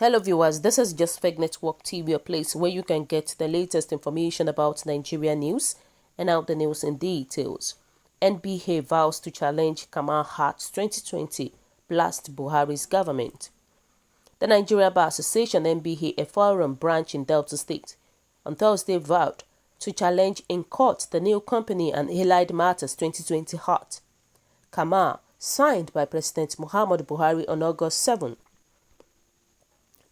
Hello viewers, this is Just Fake Network TV, a place where you can get the latest information about Nigeria news and out the news in details. NBA vows to challenge Cama 2020 blast Buhari's government. The Nigeria Bar Association NBA, a forum branch in Delta State, on Thursday vowed to challenge in court the new company and allied matters 2020 Cama, signed by President Muhammadu Buhari on August 7.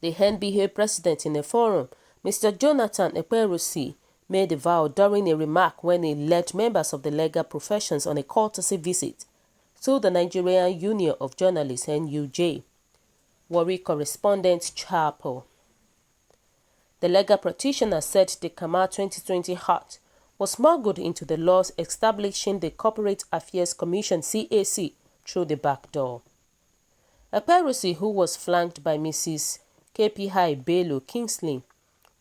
The NBA president in a forum, Mr. Jonathan Ekperusi, made the vow during a remark when he led members of the legal professions on a courtesy visit to the Nigerian Union of Journalists (NUJ). Warri correspondent Chapel. The legal practitioner said the Cama 2020 Act was smuggled into the laws establishing the Corporate Affairs Commission (CAC) through the back door. Ekperusi, who was flanked by Mrs. KPI Bello Kingsley,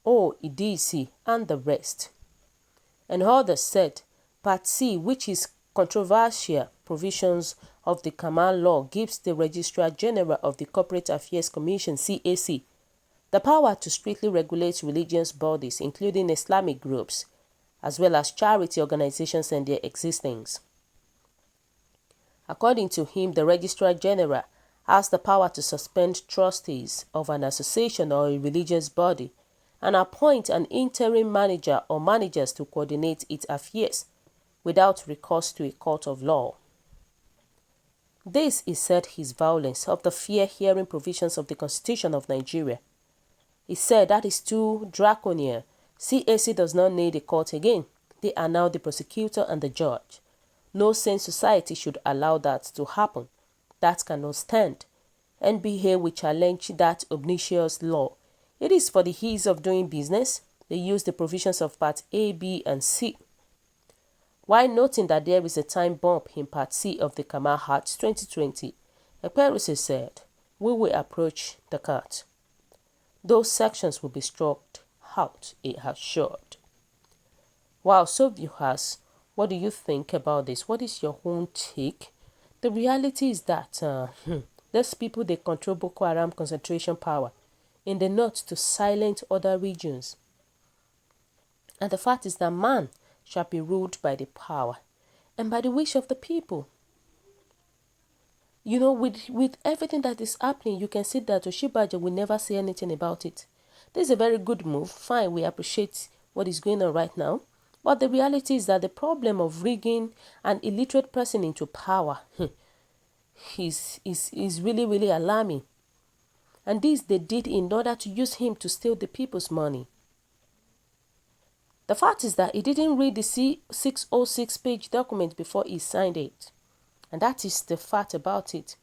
O Idisi, and the rest. And others said, Part C, which is controversial provisions of the Cama law, gives the Registrar General of the Corporate Affairs Commission (CAC) the power to strictly regulate religious bodies, including Islamic groups, as well as charity organizations and their existence. According to him, the Registrar General has the power to suspend trustees of an association or a religious body and appoint an interim manager or managers to coordinate its affairs without recourse to a court of law. This, he said, is violence of the fair hearing provisions of the Constitution of Nigeria. He said that is too draconian. CAC does not need a court again. They are now the prosecutor and the judge. No sane society should allow that to happen. That cannot stand. NBA will challenge that obnoxious law. It is for the ease of doing business. They use the provisions of Part A, B, and C. While noting that there is a time bump in Part C of the Cama Act 2020, Ekperusi said, "We will approach the court. Those sections will be struck out," he assured. Wow, so viewers, what do you think about this? What is your own take? The reality is that these people, they control Boko Haram concentration power in the north to silence other regions. And the fact is that man shall be ruled by the power and by the wish of the people. You know, with everything that is happening, you can see that Oshibaja will never say anything about it. This is a very good move. Fine, we appreciate what is going on right now. But the reality is that the problem of rigging an illiterate person into power is really, really alarming. And this they did in order to use him to steal the people's money. The fact is that he didn't read the C606-page document before he signed it. And that is the fact about it.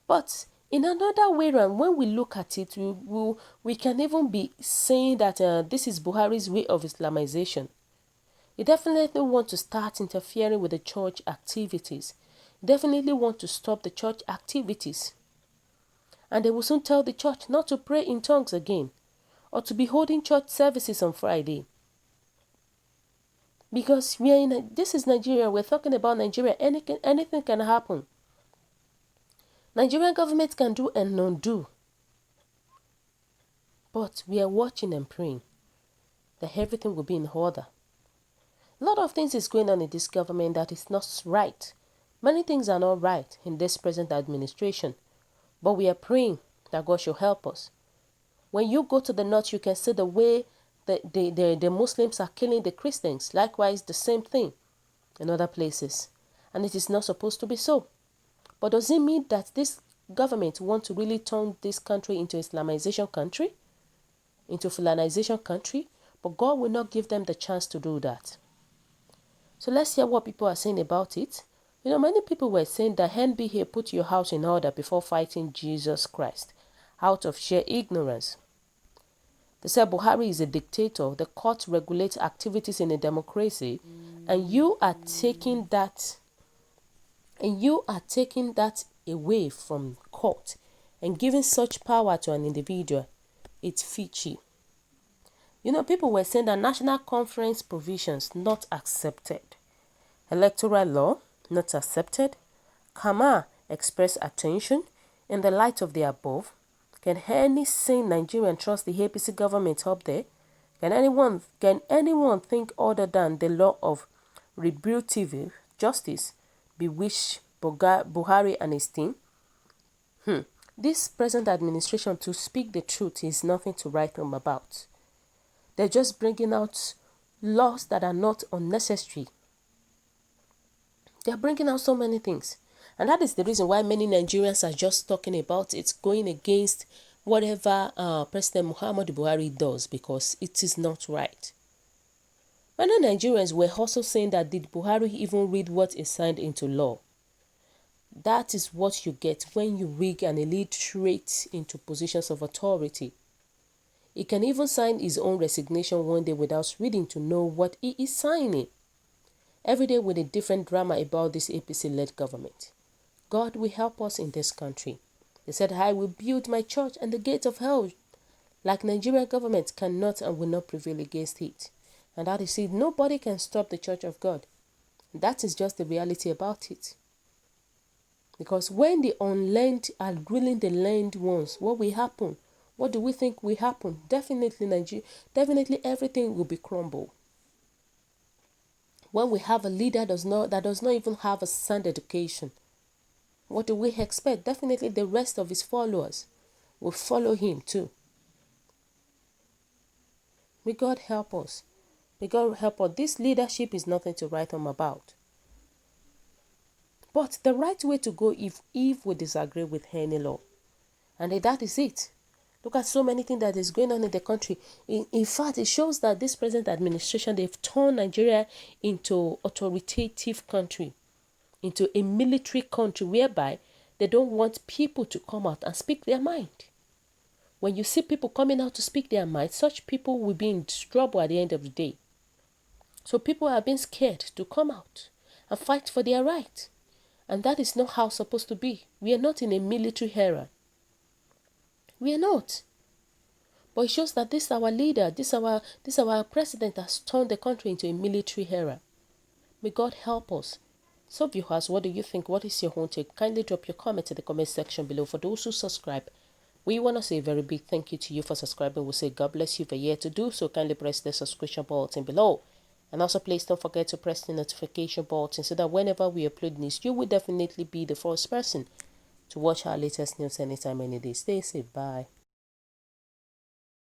But in another way around, when we look at it, we can even be saying that this is Buhari's way of Islamization. He definitely want to start interfering with the church activities. He definitely want to stop the church activities. And they will soon tell the church not to pray in tongues again or to be holding church services on Friday. Because this is Nigeria. We're talking about Nigeria. Anything can happen. Nigerian government can do and undo. But we are watching and praying that everything will be in order. A lot of things is going on in this government that is not right. Many things are not right in this present administration. But we are praying that God should help us. When you go to the north, you can see the way the Muslims are killing the Christians. Likewise, the same thing in other places. And it is not supposed to be so. But does it mean that this government wants to really turn this country into Islamization country? Into Fulanization country? But God will not give them the chance to do that. So let's hear what people are saying about it. You know, many people were saying that NBA put your house in order before fighting Jesus Christ out of sheer ignorance. They said Buhari is a dictator. The court regulates activities in a democracy, and you are taking that away from court and giving such power to an individual. It's fishy. You know, people were saying that national conference provisions not accepted. Electoral law not accepted. Cama expressed attention in the light of the above. Can any sane Nigerian trust the APC government up there? Can anyone think other than the law of retributive justice bewitch Buhari and his team? This present administration, to speak the truth, is nothing to write home about. They're just bringing out laws that are not unnecessary. They're bringing out so many things. And that is the reason why many Nigerians are just talking about it, going against whatever President Muhammadu Buhari does, because it is not right. Many Nigerians were also saying that, did Buhari even read what is signed into law? That is what you get when you rig an illiterate into positions of authority. He can even sign his own resignation one day without reading to know what he is signing. Every day with a different drama about this APC-led government. God will help us in this country. They said, I will build my church and the gates of hell, like Nigerian government, cannot and will not prevail against it. And that is it. Nobody can stop the church of God. That is just the reality about it. Because when the unlearned are ruling the learned ones, what will happen? What do we think will happen? Definitely everything will be crumbled. When we have a leader that does not even have a sound education, what do we expect? Definitely the rest of his followers will follow him too. May God help us. May God help us. This leadership is nothing to write home about. But the right way to go if we disagree with any law. And that is it. Look at so many things that is going on in the country. In fact, it shows that this present administration, they've turned Nigeria into authoritative country, into a military country whereby they don't want people to come out and speak their mind. When you see people coming out to speak their mind, such people will be in trouble at the end of the day. So people are being scared to come out and fight for their right. And that is not how it's supposed to be. We are not in a military era. We are not. But it shows that this our leader, this our president has turned the country into a military era. May God help us. So viewers, what do you think? What is your own take? Kindly drop your comment in the comment section below. For those who subscribe, we want to say a very big thank you to you for subscribing. We'll say God bless you for year to do so. Kindly press the subscription button below. And also please don't forget to press the notification button so that whenever we upload news, you will definitely be the first person to watch our latest news anytime, any day. Stay safe. Bye.